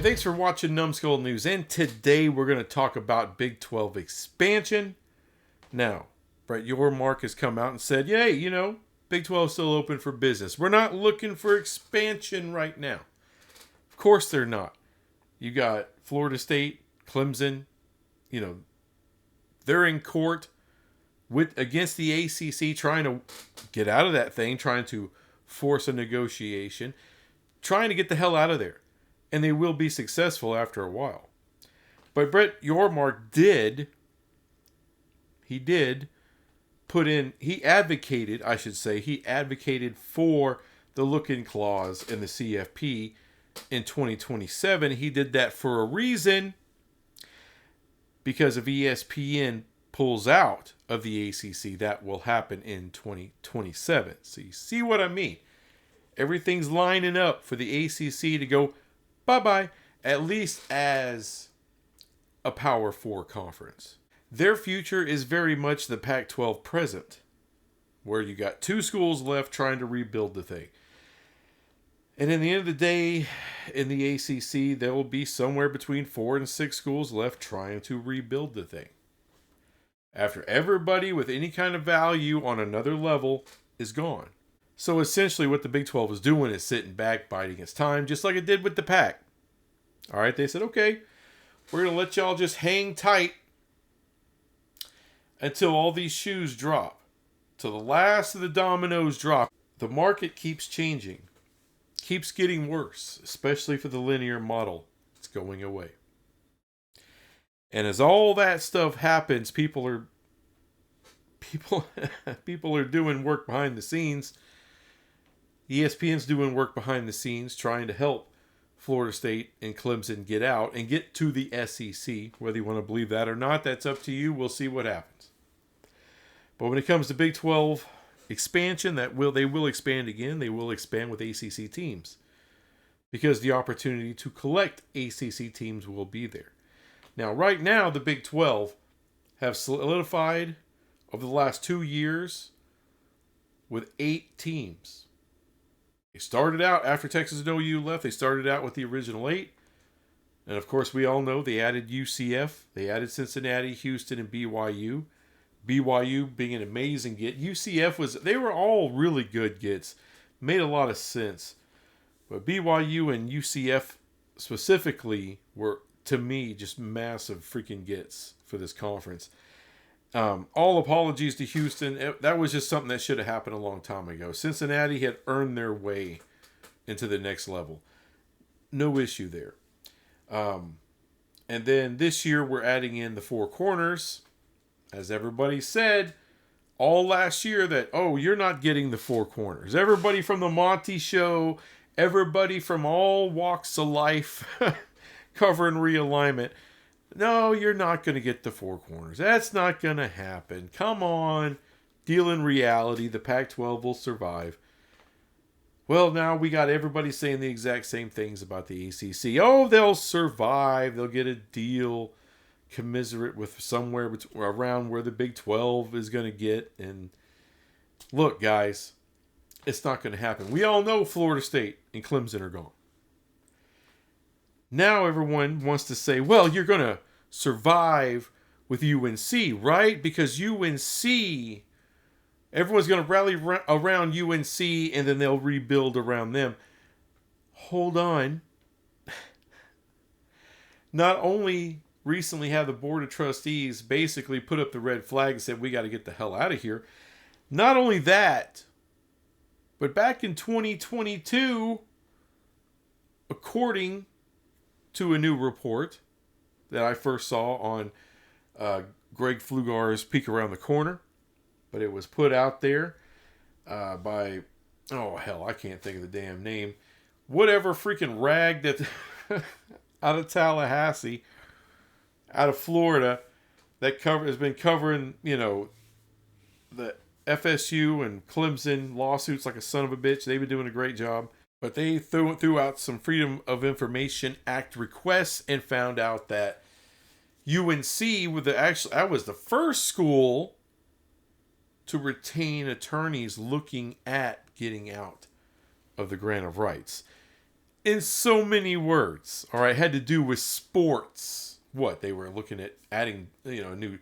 thanks for watching Numbskull News, and today we're going to talk about Big 12 expansion. Now, Brett Yormark has come out and said, yay, Big 12 is still open for business. We're not looking for expansion right now. Of course they're not. You got Florida State, Clemson, they're in court against the ACC trying to get out of that thing, trying to force a negotiation, trying to get the hell out of there. And they will be successful after a while. But Brett Yormark did advocated for the look-in clause in the CFP in 2027. He did that for a reason, because if ESPN pulls out of the ACC, that will happen in 2027. So you see what I mean? Everything's lining up for the ACC to go bye-bye, at least as a Power 4 conference. Their future is very much the Pac-12 present, where you got 2 schools left trying to rebuild the thing. And in the end of the day, in the ACC, there will be somewhere between 4 and 6 schools left trying to rebuild the thing. After everybody with any kind of value on another level is gone. So essentially what the Big 12 is doing is sitting back, biding its time, just like it did with the Pac. All right, they said, okay, we're going to let y'all just hang tight until all these shoes drop. Till the last of the dominoes drop. The market keeps changing. Keeps getting worse, especially for the linear model. It's going away. And as all that stuff happens, people are doing work behind the scenes. ESPN's doing work behind the scenes, trying to help Florida State and Clemson get out and get to the SEC. Whether you want to believe that or not, that's up to you. We'll see what happens. But when it comes to Big 12 expansion, they will expand again. They will expand with ACC teams, because the opportunity to collect ACC teams will be there. Now, right now, the Big 12 have solidified over the last 2 years with 8 teams. They started out, after Texas and OU left, they started out with the original 8. And of course, we all know they added UCF. They added Cincinnati, Houston, and BYU. BYU being an amazing get. UCF they were all really good gets. Made a lot of sense. But BYU and UCF specifically were, to me, just massive freaking gets for this conference. All apologies to Houston. That was just something that should have happened a long time ago. Cincinnati had earned their way into the next level. No issue there. And then this year we're adding in the 4 corners. As everybody said all last year that, you're not getting the 4 corners. Everybody from the Monty Show, everybody from all walks of life covering realignment. No, you're not going to get the 4 corners. That's not going to happen. Come on. Deal in reality. The Pac-12 will survive. Well, now we got everybody saying the exact same things about the ACC. They'll survive. They'll get a deal commiserate with somewhere around where the Big 12 is going to get. And look, guys, it's not going to happen. We all know Florida State and Clemson are gone. Now everyone wants to say, well, you're going to survive with UNC, right? Because UNC, everyone's going to rally around UNC and then they'll rebuild around them. Hold on. Not only recently have the Board of Trustees basically put up the red flag and said, we got to get the hell out of here. Not only that, but back in 2022, according to a new report that I first saw on Greg Flugar's Peek Around the Corner, but it was put out there by, I can't think of the damn name. Whatever freaking rag that out of Tallahassee, out of Florida, that has been covering, the FSU and Clemson lawsuits like a son of a bitch. They've been doing a great job. But they threw out some Freedom of Information Act requests and found out that UNC that was the first school to retain attorneys looking at getting out of the grant of rights. in so many words. All right, had to do with sports. What, they were looking at adding, a new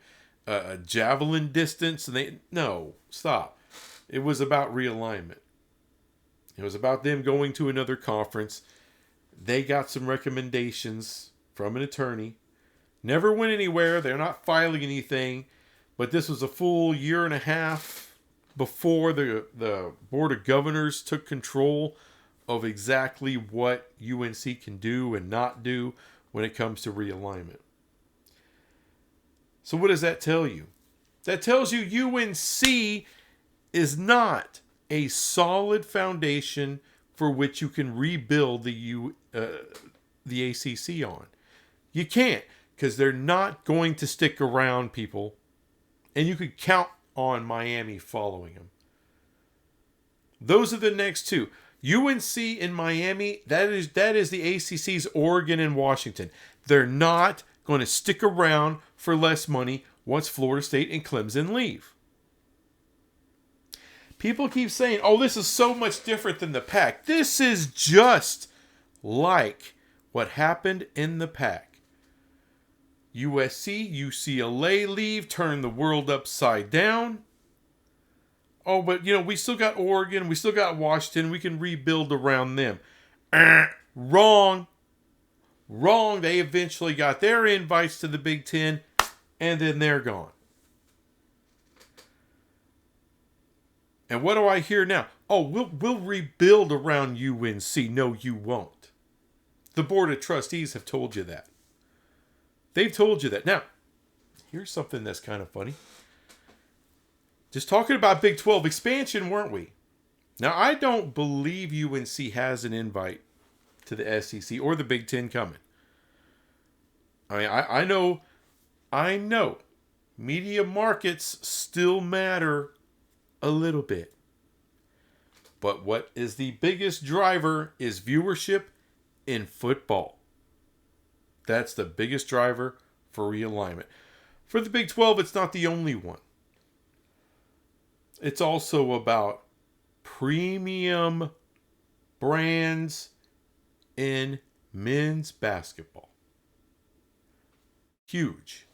javelin distance, and no, stop. It was about realignment. It was about them going to another conference. They got some recommendations from an attorney. Never went anywhere. They're not filing anything. But this was a full year and a half before the Board of Governors took control of exactly what UNC can do and not do when it comes to realignment. So what does that tell you? That tells you UNC is not a solid foundation for which you can rebuild the ACC on. You can't, because they're not going to stick around, people. And you could count on Miami following them. Those are the next two. UNC and Miami, that is the ACC's Oregon and Washington. They're not going to stick around for less money once Florida State and Clemson leave. People keep saying, oh, this is so much different than the Pac. This is just like what happened in the Pac. USC, UCLA leave, turn the world upside down. Oh, but, we still got Oregon, we still got Washington, we can rebuild around them. Wrong. They eventually got their invites to the Big Ten, and then they're gone. And what do I hear now? Oh, we'll rebuild around UNC. No, you won't. The Board of Trustees have told you that. They've told you that. Now, here's something that's kind of funny. Just talking about Big 12 expansion, weren't we? Now, I don't believe UNC has an invite to the SEC or the Big Ten coming. I mean, I know media markets still matter a little bit. But what is the biggest driver is viewership in football. That's the biggest driver for realignment. For the Big 12, it's not the only one. It's also about premium brands in men's basketball. Huge.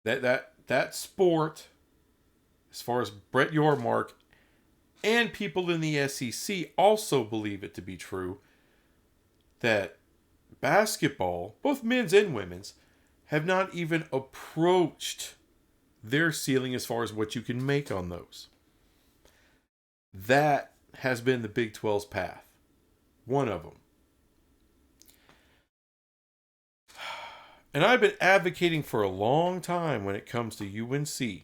That sport, as far as Brett Yormark and people in the SEC also believe it to be true, that basketball, both men's and women's, have not even approached their ceiling as far as what you can make on those. That has been the Big 12's path. One of them. And I've been advocating for a long time when it comes to UNC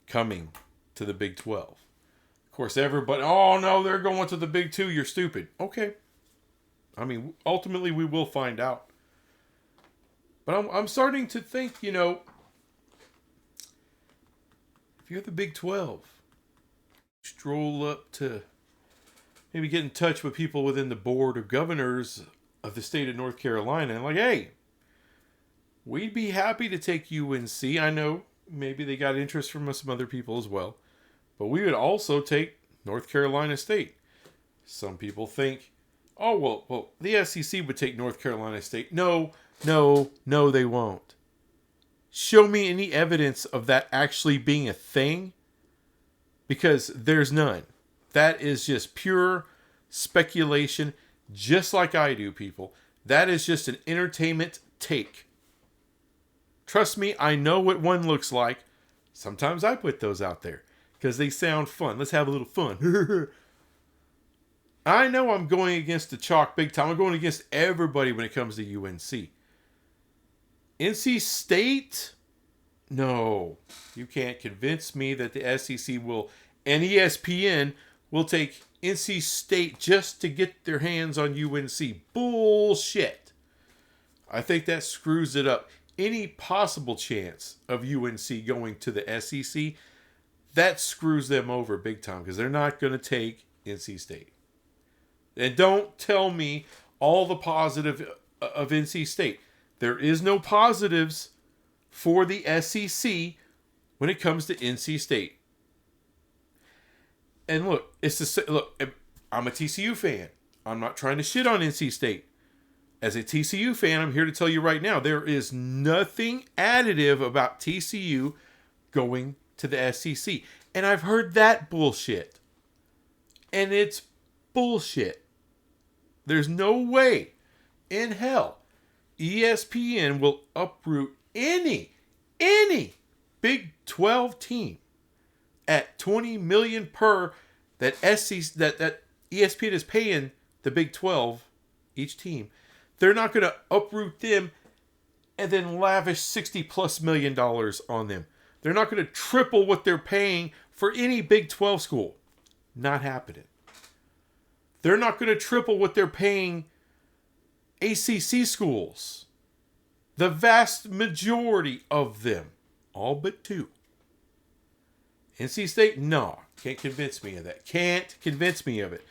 coming to the Big 12. Of course, everybody, oh no, they're going to the Big 2, you're stupid. Okay. I mean, ultimately we will find out. But I'm starting to think, if you're the Big 12, stroll up to maybe get in touch with people within the Board of Governors of the state of North Carolina and like, hey, we'd be happy to take UNC. I know maybe they got interest from some other people as well. But we would also take North Carolina State. Some people think, oh, well, the SEC would take North Carolina State. No, they won't. Show me any evidence of that actually being a thing, because there's none. That is just pure speculation, just like I do, people. That is just an entertainment take. Trust me, I know what one looks like. Sometimes I put those out there because they sound fun. Let's have a little fun. I know I'm going against the chalk big time. I'm going against everybody when it comes to UNC. NC State? No. You can't convince me that the SEC will, and ESPN will take NC State just to get their hands on UNC. Bullshit. I think that screws it up. Any possible chance of UNC going to the SEC, that screws them over big time because they're not going to take NC State. And don't tell me all the positive of NC State. There is no positives for the SEC when it comes to NC State. And look, I'm a TCU fan. I'm not trying to shit on NC State. As a TCU fan, I'm here to tell you right now, there is nothing additive about TCU going to the SEC. And I've heard that bullshit. And it's bullshit. There's no way in hell ESPN will uproot any Big 12 team at $20 million per that ESPN is paying the Big 12 each team. They're not going to uproot them and then lavish $60+ million on them. They're not going to triple what they're paying for any Big 12 school. Not happening. They're not going to triple what they're paying ACC schools. The vast majority of them. All but 2. NC State, no. Can't convince me of that. Can't convince me of it.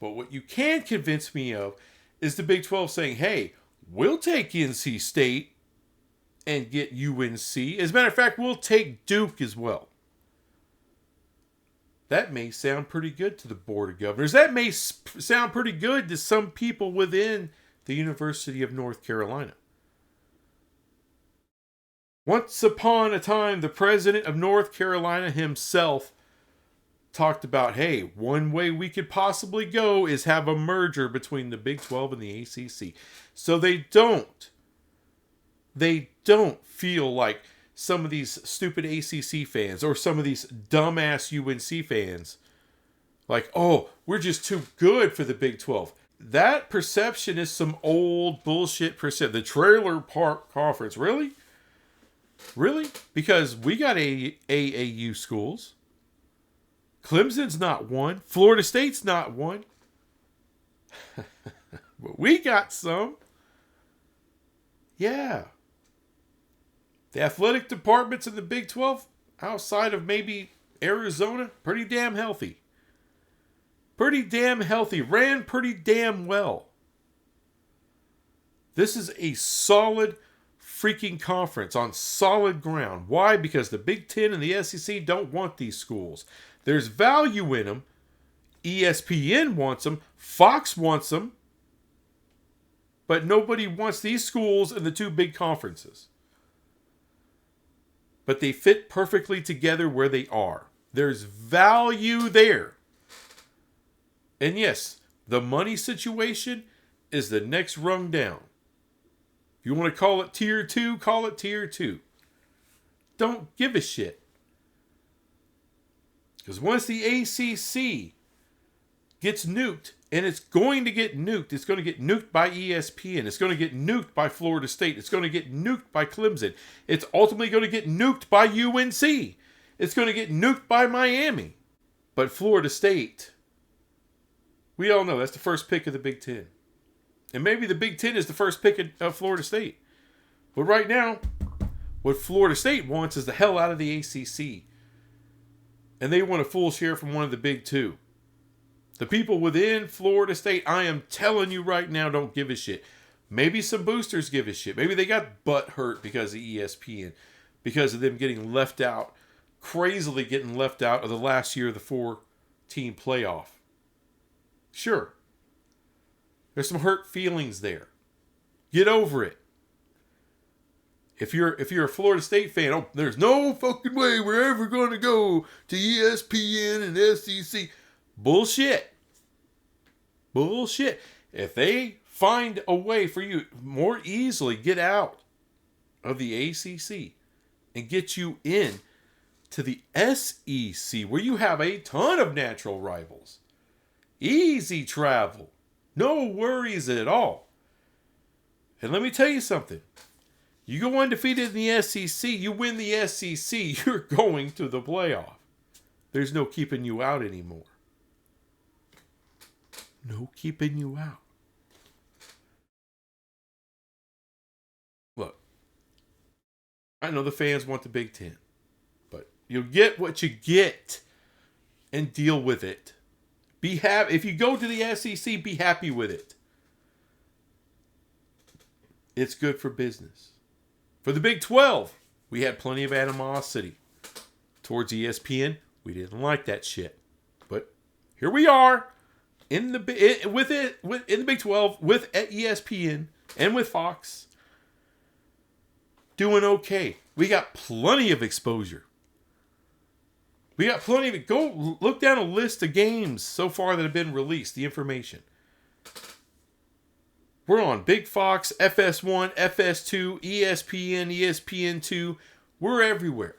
But what you can convince me of is the Big 12 saying, hey, we'll take NC State and get UNC. As a matter of fact, we'll take Duke as well. That may sound pretty good to the Board of Governors. That may sound pretty good to some people within the University of North Carolina. Once upon a time, the president of North Carolina himself talked about, hey, one way we could possibly go is have a merger between the Big 12 and the ACC. So they don't feel like some of these stupid ACC fans or some of these dumbass UNC fans, like, oh, we're just too good for the Big 12. That perception is some old bullshit perception. The Trailer Park Conference, really? Really? Because we got AAU schools. Clemson's not one. Florida State's not one. But we got some. Yeah. The athletic departments in the Big 12, outside of maybe Arizona, pretty damn healthy. Pretty damn healthy. Ran pretty damn well. This is a solid freaking conference on solid ground. Why? Because the Big Ten and the SEC don't want these schools. There's value in them. ESPN wants them. Fox wants them. But nobody wants these schools in the 2 big conferences. But they fit perfectly together where they are. There's value there. And yes, the money situation is the next rung down. If you want to call it tier 2, call it tier 2. Don't give a shit. Because once the ACC gets nuked, and it's going to get nuked, it's going to get nuked by ESPN, it's going to get nuked by Florida State, it's going to get nuked by Clemson, it's ultimately going to get nuked by UNC, it's going to get nuked by Miami. But Florida State, we all know that's the first pick of the Big Ten. And maybe the Big Ten is the first pick of Florida State. But right now, what Florida State wants is the hell out of the ACC. And they want a full share from one of the Big 2. The people within Florida State, I am telling you right now, don't give a shit. Maybe some boosters give a shit. Maybe they got butt hurt because of ESPN. Because of them getting left out. Crazily getting left out of the last year of the 4-team playoff. Sure. There's some hurt feelings there. Get over it. If you're a Florida State fan, oh, there's no fucking way we're ever going to go to ESPN and SEC. Bullshit. Bullshit. If they find a way for you more easily get out of the ACC and get you in to the SEC, where you have a ton of natural rivals. Easy travel. No worries at all. And let me tell you something. You go undefeated in the SEC, you win the SEC, you're going to the playoff. There's no keeping you out anymore. No keeping you out. Look, I know the fans want the Big Ten, but you'll get what you get and deal with it. Be happy. If you go to the SEC, be happy with it. It's good for business. For the Big 12, we had plenty of animosity towards ESPN. We didn't like that shit. But here we are. in the in the Big 12 with ESPN and with Fox, doing okay. We got plenty of exposure. We got plenty of it. Go look down a list of games so far that have been released, the information. We're on Big Fox, FS1, FS2, ESPN, ESPN2. We're everywhere.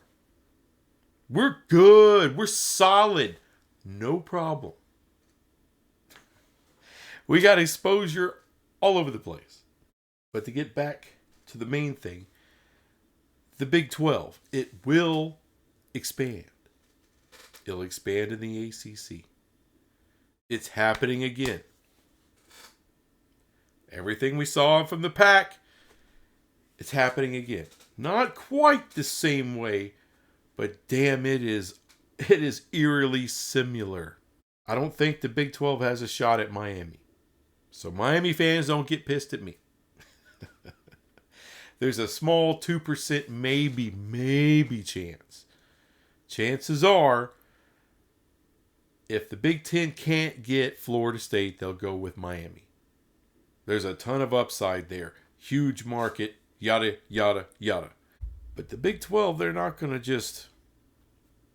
We're good. We're solid. No problem. We got exposure all over the place. But to get back to the main thing, the Big 12, it will expand. It'll expand in the ACC. It's happening again. Everything we saw from the Pac, it's happening again. Not quite the same way, but damn, it is eerily similar. I don't think the Big 12 has a shot at Miami. So Miami fans, don't get pissed at me. There's a small 2% maybe chance. Chances are, if the Big Ten can't get Florida State, they'll go with Miami. There's a ton of upside there. Huge market, yada, yada, yada. But the Big 12, they're not going to just,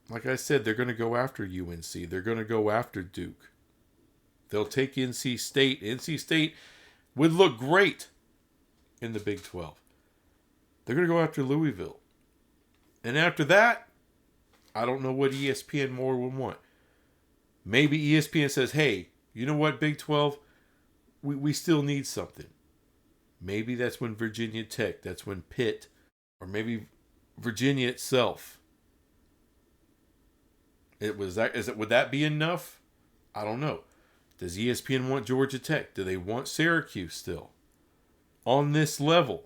like I said, they're going to go after UNC. They're going to go after Duke. They'll take NC State. NC State would look great in the Big 12. They're going to go after Louisville. And after that, I don't know what ESPN more would want. Maybe ESPN says, hey, you know what, Big 12? We still need something. Maybe that's when Virginia Tech, that's when Pitt, or maybe Virginia itself. Would that be enough? I don't know. Does ESPN want Georgia Tech? Do they want Syracuse still? On this level?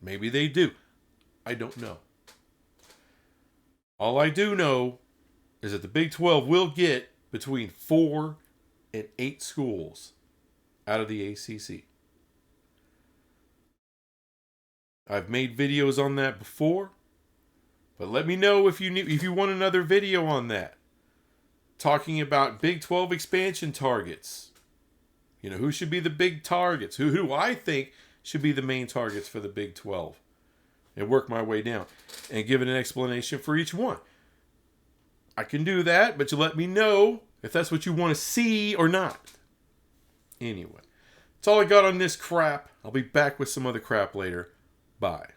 Maybe they do. I don't know. All I do know is that the Big 12 will get between 4 and 8 schools out of the ACC. I've made videos on that before, but let me know if you want another video on that. Talking about Big 12 expansion targets. You know, who should be the big targets? Who I think should be the main targets for the Big 12. And work my way down. And give it an explanation for each one. I can do that, but you let me know if that's what you want to see or not. Anyway, that's all I got on this crap. I'll be back with some other crap later. Bye.